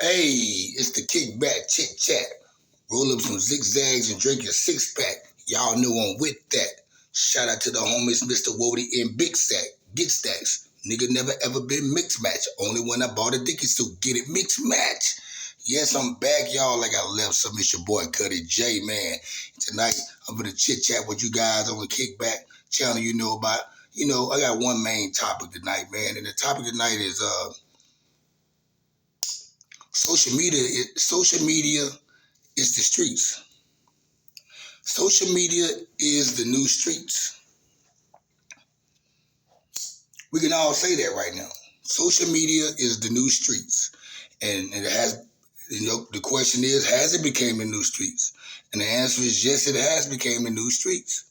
Hey, it's the kickback chit chat. Roll up some zigzags and drink your six pack. Y'all know I'm with that. Shout out to the homies, Mr. Wody and Big Stack. Get stacks. Nigga never ever been mixed match. Only when I bought a Dickie suit. Get it mixed match. Yes, I'm back, y'all. Like I left some. It's your boy Cuddy J, man. Tonight, I'm gonna chit chat with you guys on the kickback channel you know about. I got one main topic tonight, man. And the topic tonight is social media. Social media is the streets. Social media is the new streets. We can all say that right now. Social media is the new streets. And it has, the question is, has it become the new streets? And the answer is yes, it has become the new streets.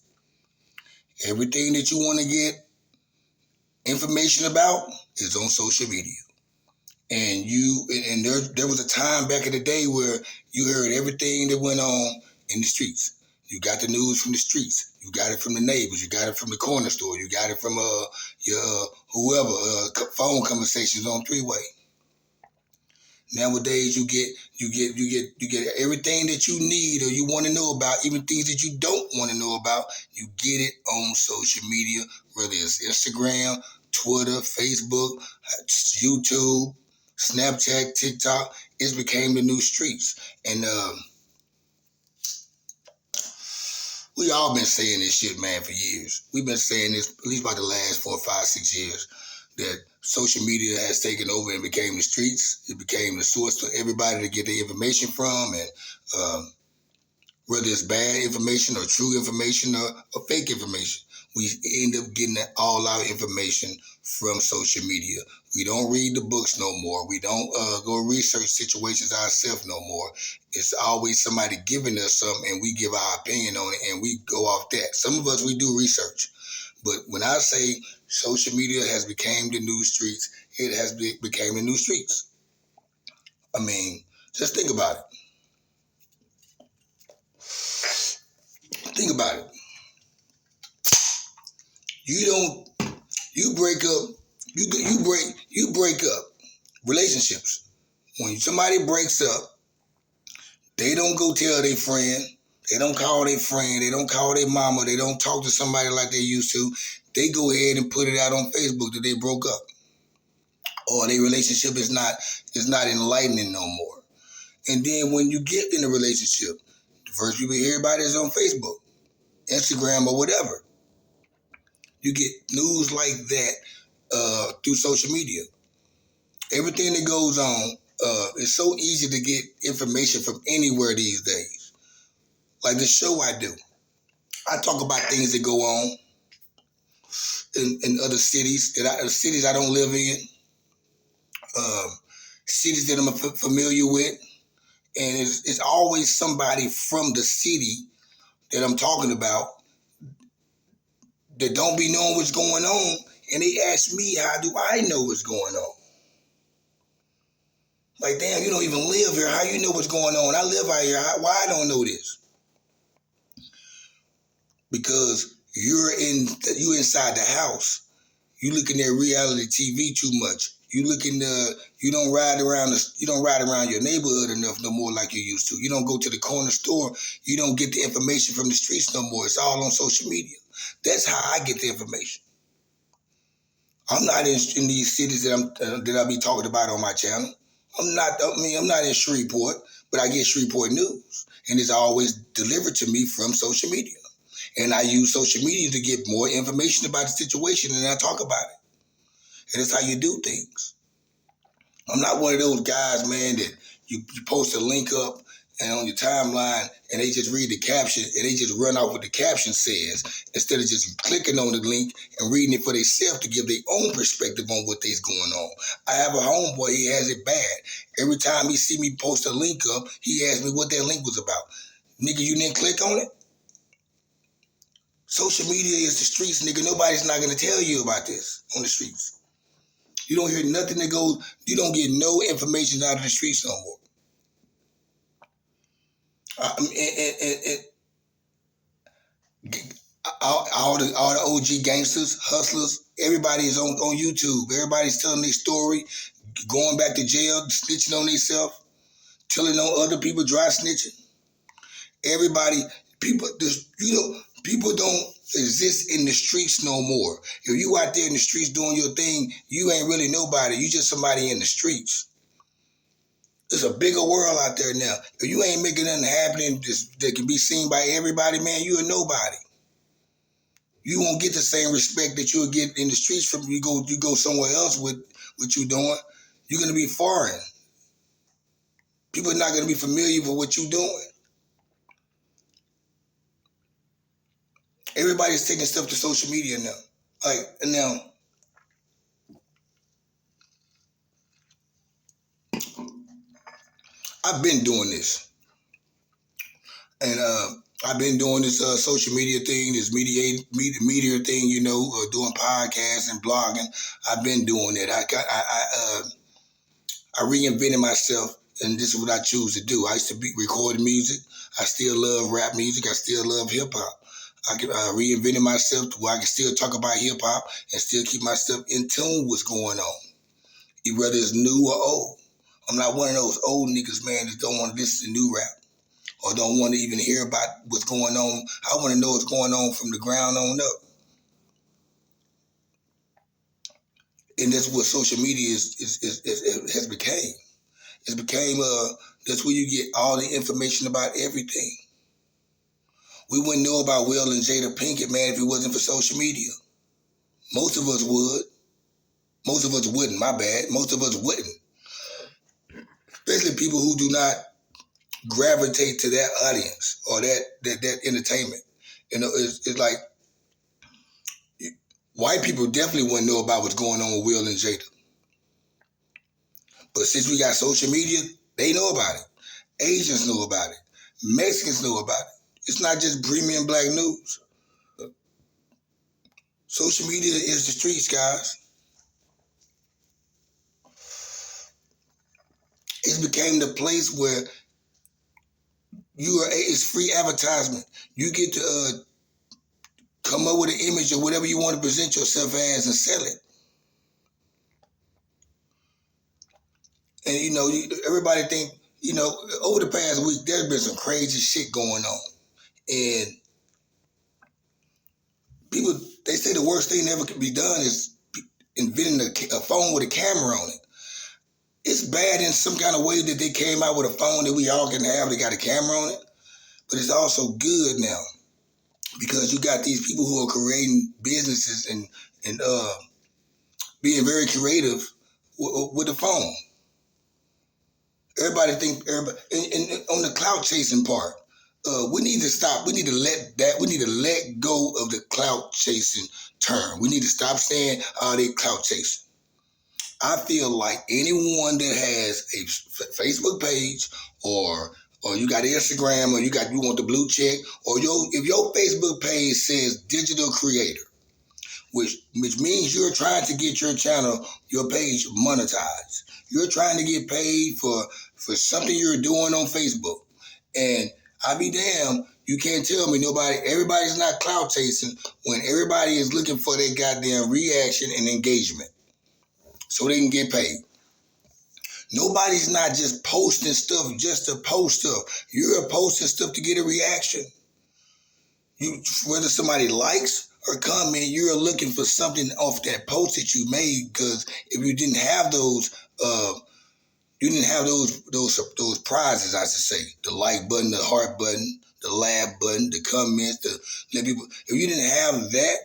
Everything that you want to get information about is on social media. And there was a time back in the day where you heard everything that went on in the streets. You got the news from the streets. You got it from the neighbors. You got it from the corner store. You got it from your whoever phone conversations on three-way. Nowadays, you get everything that you need or you want to know about, even things that you don't want to know about. You get it on social media, whether it's Instagram, Twitter, Facebook, YouTube, Snapchat, TikTok. It's became the new streets, and we all been saying this shit, man, for years. We've been saying this at least about the last 4, 5, 6 years, that social media has taken over and became the streets. It became the source for everybody to get their information from, and whether it's bad information or true information or fake information, we end up getting all our information from social media. We don't read the books no more. We don't go research situations ourselves no more. It's always somebody giving us something and we give our opinion on it and we go off that. Some of us, we do research. But when I say social media has become the new streets, it has become the new streets. I mean, just think about it. Think about it. You break up relationships. When somebody breaks up, they don't go tell their friend, they don't call their friend, they don't call their mama, they don't talk to somebody like they used to. They go ahead and put it out on Facebook that they broke up. Or their relationship is not enlightening no more. And then when you get in a relationship, the first people hear about it is on Facebook, Instagram, or whatever. You get news like that through social media. Everything that goes on, it's so easy to get information from anywhere these days. Like the show I do. I talk about things that go on in other cities, cities I don't live in, cities that I'm familiar with. And it's always somebody from the city that I'm talking about that don't be knowing what's going on. And they ask me, how do I know what's going on? Like, damn, you don't even live here. How you know what's going on? I live out here. Why I don't know this? Because you inside the house. You looking at reality TV too much. You don't ride around your neighborhood enough no more like you used to. You don't go to the corner store. You don't get the information from the streets no more. It's all on social media. That's how I get the information. I'm not in these cities that I be talking about on my channel. I'm not in Shreveport, but I get Shreveport news. And it's always delivered to me from social media. And I use social media to get more information about the situation and I talk about it. And that's how you do things. I'm not one of those guys, man, that you post a link up and on your timeline and they just read the caption and they just run off what the caption says instead of just clicking on the link and reading it for themselves to give their own perspective on what is going on. I have a homeboy, he has it bad. Every time he see me post a link up, he asks me what that link was about. Nigga, you didn't click on it? Social media is the streets, nigga. Nobody's not going to tell you about this on the streets. You don't hear nothing that goes, you don't get no information out of the streets no more. All the OG gangsters, hustlers, everybody is on YouTube. Everybody's telling their story, going back to jail, snitching on themselves, telling on other people, dry snitching. Everybody, people don't exist in the streets no more. If you out there in the streets doing your thing, you ain't really nobody. You just somebody in the streets. There's a bigger world out there now. If you ain't making nothing happening that can be seen by everybody, man, you a nobody. You won't get the same respect that you'll get in the streets from you go somewhere else with what you doing. You're gonna be foreign. People are not gonna be familiar with what you're doing. Everybody's taking stuff to social media now. I've been doing this. And I've been doing this social media thing, this media thing, doing podcasts and blogging. I've been doing it. I reinvented myself, and this is what I choose to do. I used to be recording music. I still love rap music. I still love hip hop. I reinvented myself to where I can still talk about hip hop and still keep myself in tune with what's going on, whether it's new or old. I'm not one of those old niggas, man, that don't want to listen to new rap or don't want to even hear about what's going on. I want to know what's going on from the ground on up. And that's what social media has became. It's became that's where you get all the information about everything. We wouldn't know about Will and Jada Pinkett, man, if it wasn't for social media. Most of us would. Most of us wouldn't, my bad. Most of us wouldn't. Especially people who do not gravitate to that audience or that entertainment. It's like white people definitely wouldn't know about what's going on with Will and Jada. But since we got social media, they know about it. Asians know about it. Mexicans know about it. It's not just premium black news. Social media is the streets, guys. It became the place where it's free advertisement. You get to come up with an image of whatever you want to present yourself as and sell it. And everybody think, over the past week, there's been some crazy shit going on. And people, they say the worst thing that ever could be done is inventing a phone with a camera on it. It's bad in some kind of way that they came out with a phone that we all can have that got a camera on it. But it's also good now because you got these people who are creating businesses and being very creative with the phone. Everybody and on the clout chasing part, we need to stop. We need to let go of the clout chasing term. We need to stop saying, they clout chasing. I feel like anyone that has a Facebook page or you got Instagram or you want the blue check or if your Facebook page says digital creator, which means you're trying to get your channel, your page monetized. You're trying to get paid for something you're doing on Facebook. And I be damned, you can't tell me everybody's not clout chasing when everybody is looking for their goddamn reaction and engagement so they can get paid. Nobody's not just posting stuff just to post stuff. You're posting stuff to get a reaction. Whether somebody likes or comment, you're looking for something off that post that you made, because if you didn't have those those prizes, I should say, the like button, the heart button, the laugh button, the comments, the let people. If you didn't have that,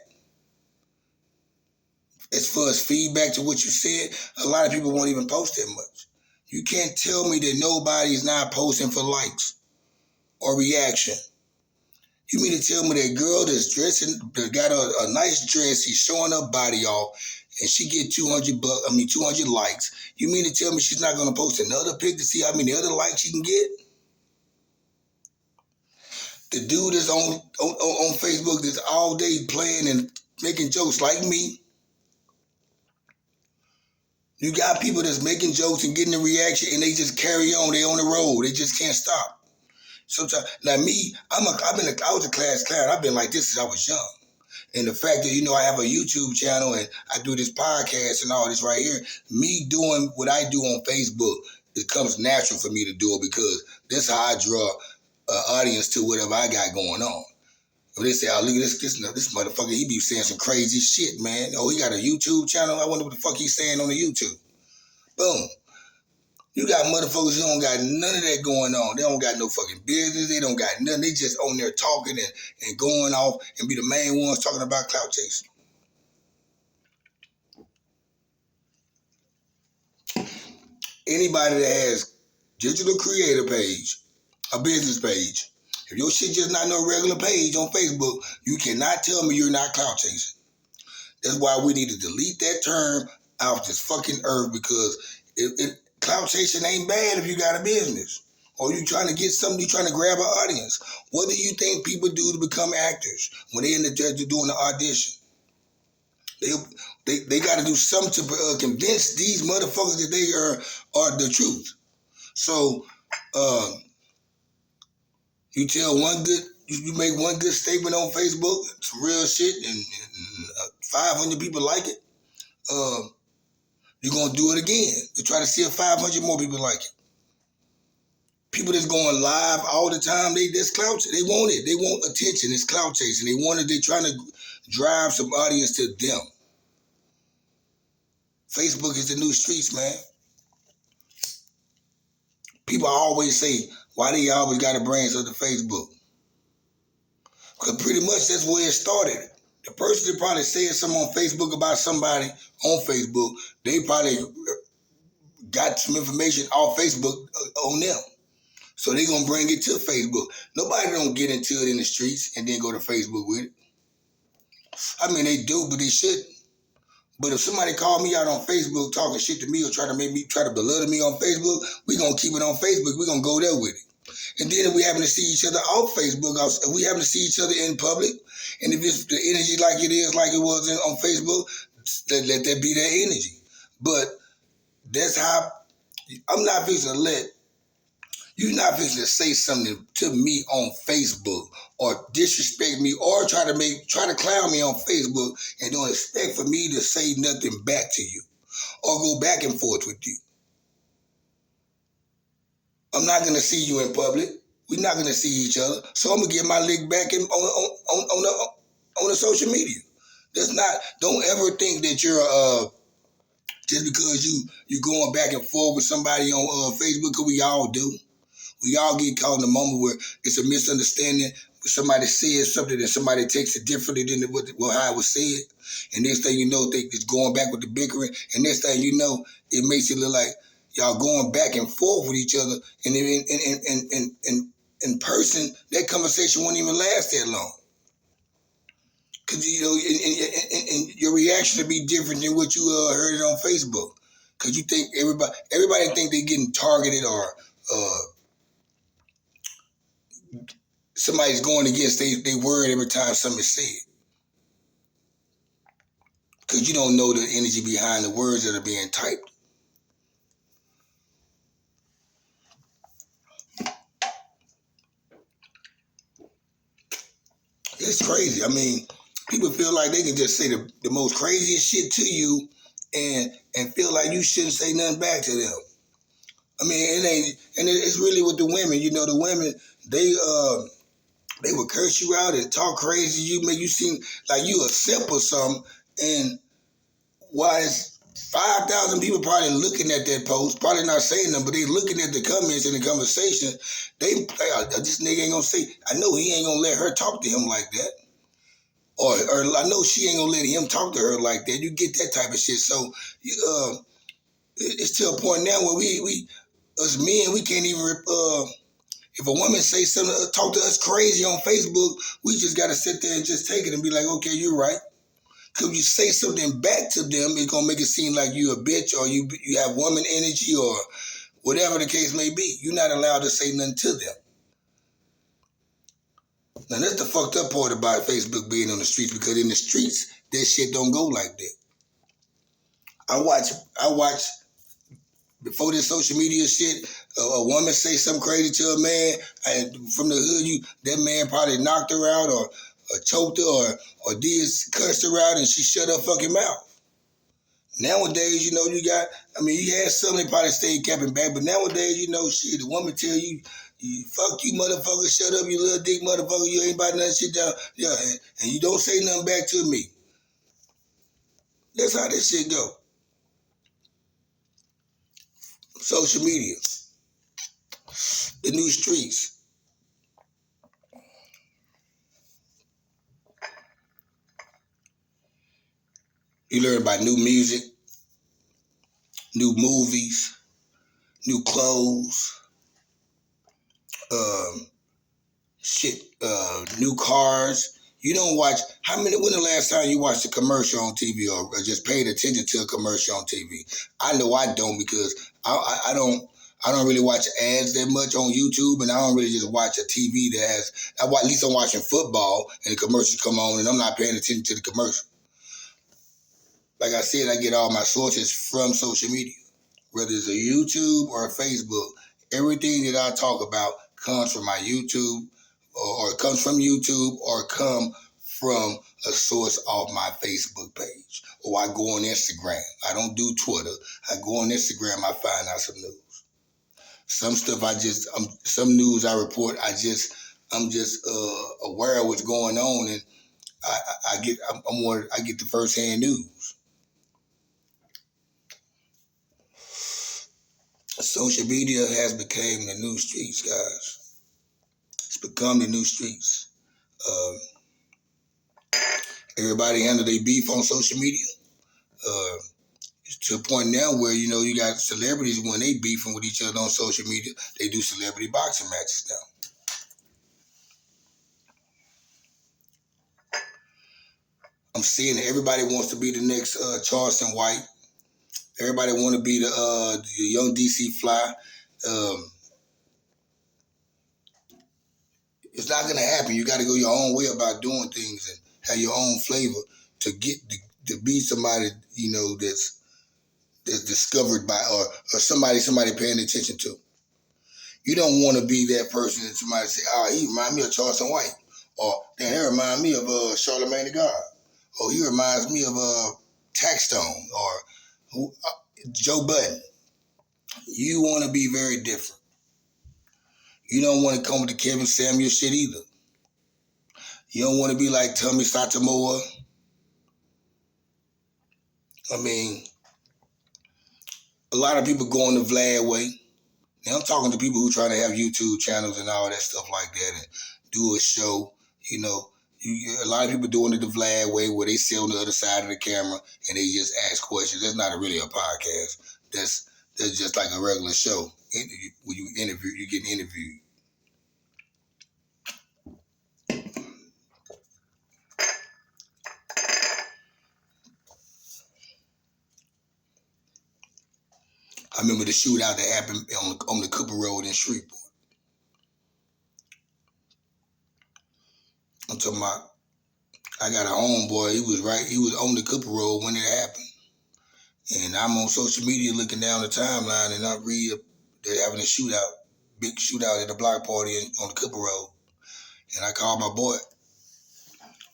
as far as feedback to what you said, a lot of people won't even post that much. You can't tell me that nobody's not posting for likes or reaction. You mean to tell me that girl that's dressing, that got a nice dress, she's showing her body off, and she get 200 likes. You mean to tell me she's not going to post another pic to see how many other likes she can get? The dude that's on Facebook that's all day playing and making jokes like me. You got people that's making jokes and getting a reaction, and they just carry on. They on the road. They just can't stop. Sometimes, now me, I was a class clown. I've been like this since I was young. And the fact that, I have a YouTube channel and I do this podcast and all this right here, me doing what I do on Facebook, it comes natural for me to do it because that's how I draw an audience to whatever I got going on. If they say, oh, look at this motherfucker, he be saying some crazy shit, man. Oh, he got a YouTube channel? I wonder what the fuck he's saying on the YouTube. Boom. You got motherfuckers who don't got none of that going on. They don't got no fucking business. They don't got nothing. They just on there talking and going off and be the main ones talking about clout chasing. Anybody that has digital creator page, a business page, if your shit just not no regular page on Facebook, you cannot tell me you're not clout chasing. That's why we need to delete that term off this fucking earth because clout chasing ain't bad if you got a business. Or you trying to get something, you trying to grab an audience. What do you think people do to become actors when they in the judge doing the audition? They got to do something to convince these motherfuckers that they are the truth. So you make one good statement on Facebook, some real shit, and 500 people like it. You're gonna do it again to try to see if 500 more people like it. People that's going live all the time, that's clout. They want it. They want attention. It's clout chasing. They're trying to drive some audience to them. Facebook is the new streets, man. People always say, why they always got to bring something to Facebook? Because pretty much that's where it started. The person that probably said something on Facebook about somebody on Facebook, they probably got some information off Facebook on them. So they're going to bring it to Facebook. Nobody don't get into it in the streets and then go to Facebook with it. I mean, they do, but they shouldn't. But if somebody called me out on Facebook talking shit to me or try to belittle me on Facebook, we're going to keep it on Facebook. We're going to go there with it. And then if we happen to see each other off Facebook, if we happen to see each other in public, and if it's the energy like it was on Facebook, let that be that energy. But that's how, you're not fixing to say something to me on Facebook or disrespect me or try to clown me on Facebook and don't expect for me to say nothing back to you or go back and forth with you. I'm not gonna see you in public. We're not gonna see each other. So I'm gonna get my lick back on the social media. Don't ever think that you're just because you going back and forth with somebody on Facebook, because we all do. We all get caught in a moment where it's a misunderstanding. Somebody says something and somebody takes it differently than how it was said. And next thing you know, it's going back with the bickering. And next thing you know, it makes it look like y'all going back and forth with each other. And in person, that conversation won't even last that long. Because, and your reaction will be different than what you heard it on Facebook. Because you think everybody think they're getting targeted or somebody's going against their word every time something is said. Because you don't know the energy behind the words that are being typed. It's crazy. I mean, people feel like they can just say the most craziest shit to you and feel like you shouldn't say nothing back to them. I mean, it's really with the women. The women, they will curse you out and talk crazy. You make you seem like you a simp or something. And why is 5,000 people probably looking at that post, probably not saying them, but they looking at the comments and the conversation. This nigga ain't gonna say, I know he ain't gonna let her talk to him like that. Or I know she ain't gonna let him talk to her like that. You get that type of shit. So it's to a point now where we us men, we can't even if a woman say something, talk to us crazy on Facebook, we just got to sit there and just take it and be like, okay, you're right. Because you say something back to them, it's going to make it seem like you a bitch or you have woman energy or whatever the case may be. You're not allowed to say nothing to them. Now, that's the fucked up part about Facebook being on the streets, because in the streets, that shit don't go like that. I watch before this social media shit, a woman say something crazy to a man, and from the hood, that man probably knocked her out or or choked her or did cursed her out and she shut her fucking mouth. Nowadays, you had some that probably stayed capping back, but nowadays, shit, the woman tell you, fuck you, motherfucker, shut up, you little dick motherfucker, you ain't about nothing shit down. Yeah, and you don't say nothing back to me. That's how this shit go. Social media, the new streets. You learn about new music, new movies, new clothes, new cars. You don't watch, when the last time you watched a commercial on TV or just paid attention to a commercial on TV? I know I don't, because I don't really watch ads that much on YouTube, and I don't really just watch a TV that has, at least I'm watching football and the commercials come on and I'm not paying attention to the commercial. Like I said, I get all my sources from social media, whether it's a YouTube or a Facebook. Everything that I talk about comes from my YouTube, or comes from YouTube, or come from a source off my Facebook page. Or I go on Instagram. I don't do Twitter. I go on Instagram, I find out some news. Some stuff some news I report, I'm just aware of what's going on, and I get the first-hand news. Social media has become the new streets, guys. It's become the new streets. Everybody handle their beef on social media. It's to a point now where, you got celebrities, when they beefing with each other on social media, they do celebrity boxing matches now. I'm seeing that everybody wants to be the next Charleston White. Everybody want to be the young DC Fly. It's not going to happen. You got to go your own way about doing things and have your own flavor to get to be somebody, that's discovered by, or somebody paying attention to. You don't want to be that person that somebody say, he remind me of Charleston White, or damn, that remind me of Charlamagne the God, or he reminds me of Taxstone, or Joe Budden. You want to be very different. You don't want to come with the Kevin Samuel shit either. You don't want to be like Tommy Sotomayor. I mean, a lot of people going the Vlad way. Now I'm talking to people who trying to have YouTube channels and all that stuff like that and do a show. A lot of people doing it the Vlad way, where they sit on the other side of the camera and they just ask questions. That's not really a podcast. That's just like a regular show. When you get interviewed. I remember the shootout that happened on the Cooper Road in Shreveport. I'm talking about, I got a homeboy, he was on the Cooper Road when it happened. And I'm on social media looking down the timeline, and I read they're having a shootout, big shootout at a block party on the Cooper Road. And I called my boy.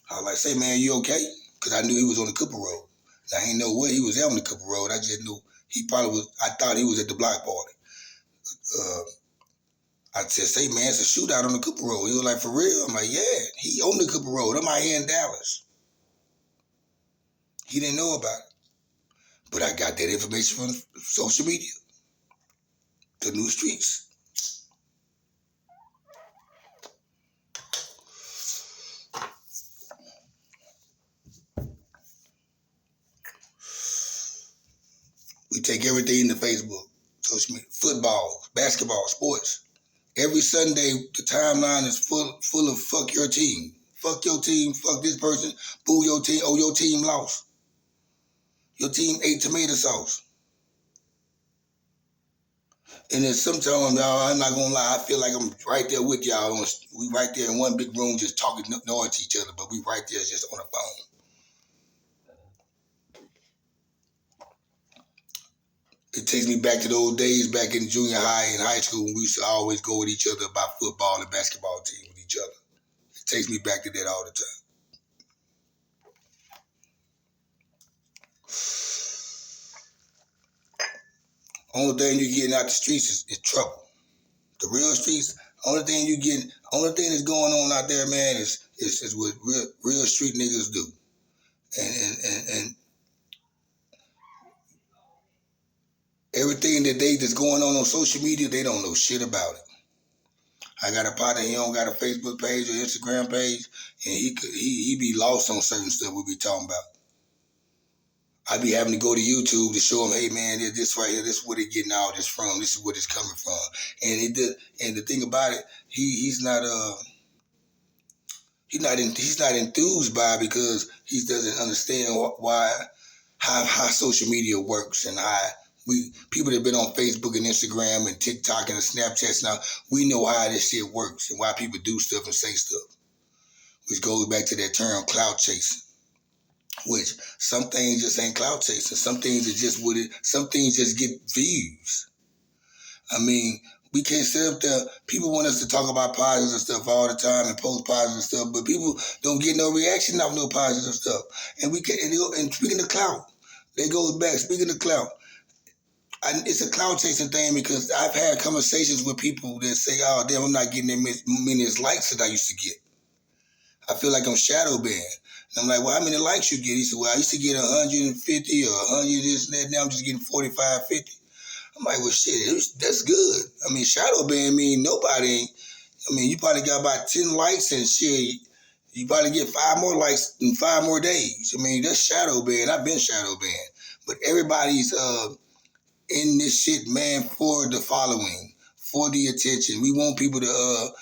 I was like, say, man, you okay? Because I knew he was on the Cooper Road. I ain't know where he was at on the Cooper Road. I just knew he probably was, I thought he was at the block party. I said, say, man, it's a shootout on the Cooper Road. He was like, for real? I'm like, yeah, he on the Cooper Road. I'm out here in Dallas. He didn't know about it. But I got that information from social media. The new streets. We take everything to Facebook, social media, football, basketball, sports. Every Sunday, the timeline is full of fuck your team. Fuck your team, fuck this person, boo your team, oh, your team lost. Your team ate tomato sauce. And then sometimes, y'all, I'm not gonna lie, I feel like I'm right there with y'all. We right there in one big room just talking noise to each other, but we right there just on the phone. It takes me back to those days back in junior high and high school when we used to always go with each other about football and basketball teams with each other. It takes me back to that all the time. Only thing you getting out the streets is trouble. The real streets, only thing that's going on out there, man, is what real street niggas do. And everything that's going on social media, they don't know shit about it. I got a partner, he don't got a Facebook page or Instagram page, and he be lost on certain stuff we be talking about. I be having to go to YouTube to show him, hey man, this right here, this is where they getting all this from. This is where it's coming from. And the thing about it, he's not enthused by it because he doesn't understand how social media works and how people that have been on Facebook and Instagram and TikTok and Snapchats now, we know how this shit works and why people do stuff and say stuff, which goes back to that term clout chasing. Which some things just ain't clout chasing. Some things are just with it. Some things just get views. I mean, we can't sit up there. People want us to talk about positive stuff all the time and post positive stuff, but people don't get no reaction off no positive stuff. And we can. And speaking of clout, that goes back. Speaking of clout, it's a clout chasing thing because I've had conversations with people that say, "Oh, damn, I'm not getting as many likes that I used to get. I feel like I'm shadow banned." And I'm like, well, how many likes you get? He said, well, I used to get 150 or 100 this and that. Now I'm just getting 45, 50. I'm like, well, shit, that's good. I mean, shadow ban mean nobody. I mean, you probably got about 10 likes and shit. You probably get 5 more likes in 5 more days. I mean, that's shadow ban. I've been shadow banned. But everybody's in this shit, man, for the following, for the attention. We want people to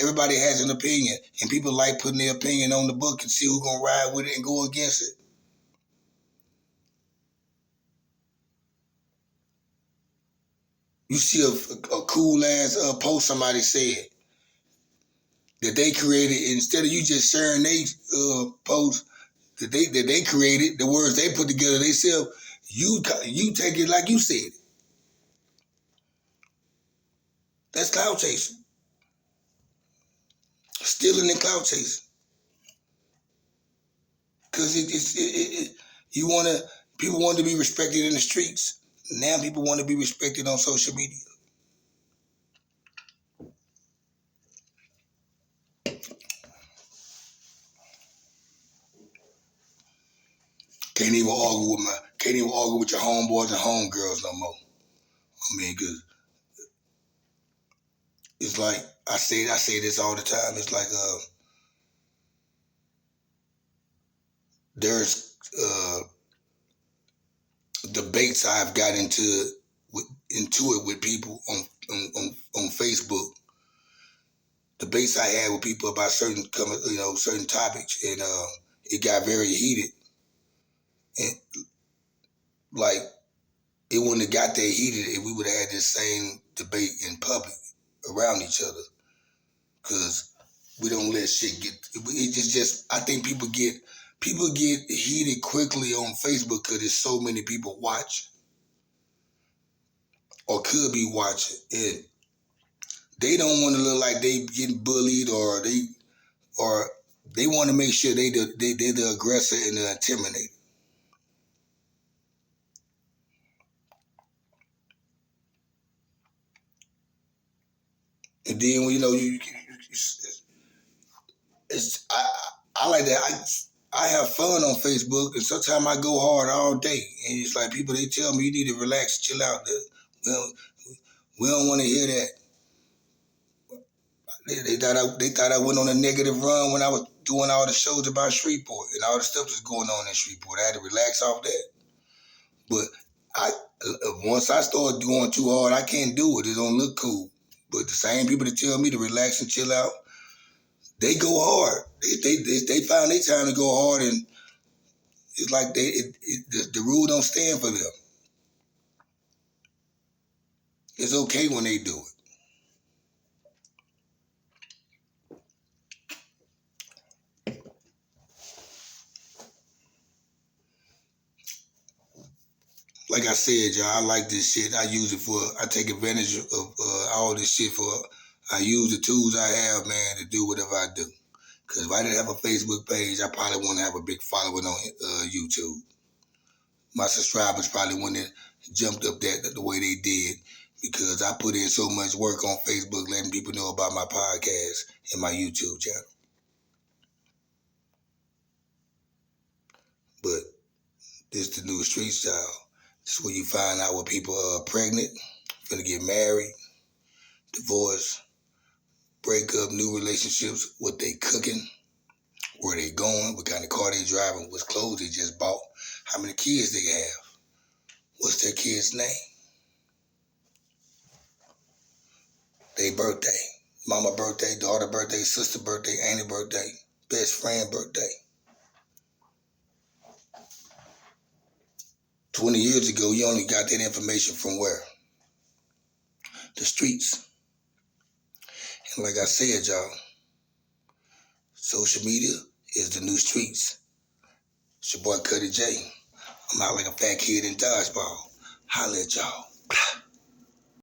everybody has an opinion, and people like putting their opinion on the book and see who's gonna ride with it and go against it. You see a cool ass post somebody said that they created, instead of you just sharing they post that they created, the words they put together themselves, you take it like you said. That's clout chasing. Stealing and clout chasing. Because people want to be respected in the streets. Now people want to be respected on social media. Can't even argue with your homeboys and homegirls no more. I mean, cause it's like I say this all the time. It's like there's debates I've got into it with people on Facebook. Debates I had with people about certain topics, and it got very heated. And like it wouldn't have got that heated if we would have had this same debate in public around each other. Cause we don't let shit get. It's just I think people get heated quickly on Facebook because there's so many people watch or could be watching, and they don't want to look like they getting bullied or they want to make sure they're the aggressor and the intimidator. And then when I like that. I have fun on Facebook, and sometimes I go hard all day. And it's like people, they tell me you need to relax, chill out. Well, we don't want to hear that. They thought I went on a negative run when I was doing all the shows about Shreveport and all the stuff that's going on in Shreveport. I had to relax off that. But once I start going too hard, I can't do it. It don't look cool. But the same people that tell me to relax and chill out, they go hard. They find their time to go hard, and it's like the rule don't stand for them. It's okay when they do it. Like I said, y'all, I like this shit. I take advantage of all this shit I use the tools I have, man, to do whatever I do. Because if I didn't have a Facebook page, I probably wouldn't have a big following on YouTube. My subscribers probably wouldn't have jumped up the way they did because I put in so much work on Facebook letting people know about my podcast and my YouTube channel. But this the new street style. This is where you find out when people are pregnant, finna get married, divorce, break up, new relationships, what they cooking, where they going, what kind of car they driving, what clothes they just bought, how many kids they have, what's their kid's name, their birthday, mama birthday, daughter birthday, sister birthday, auntie birthday, best friend birthday. 20 years ago, you only got that information from where? The streets. And like I said, y'all, social media is the new streets. It's your boy Cuddy J. I'm out like a fat kid in dodgeball. Holla at y'all.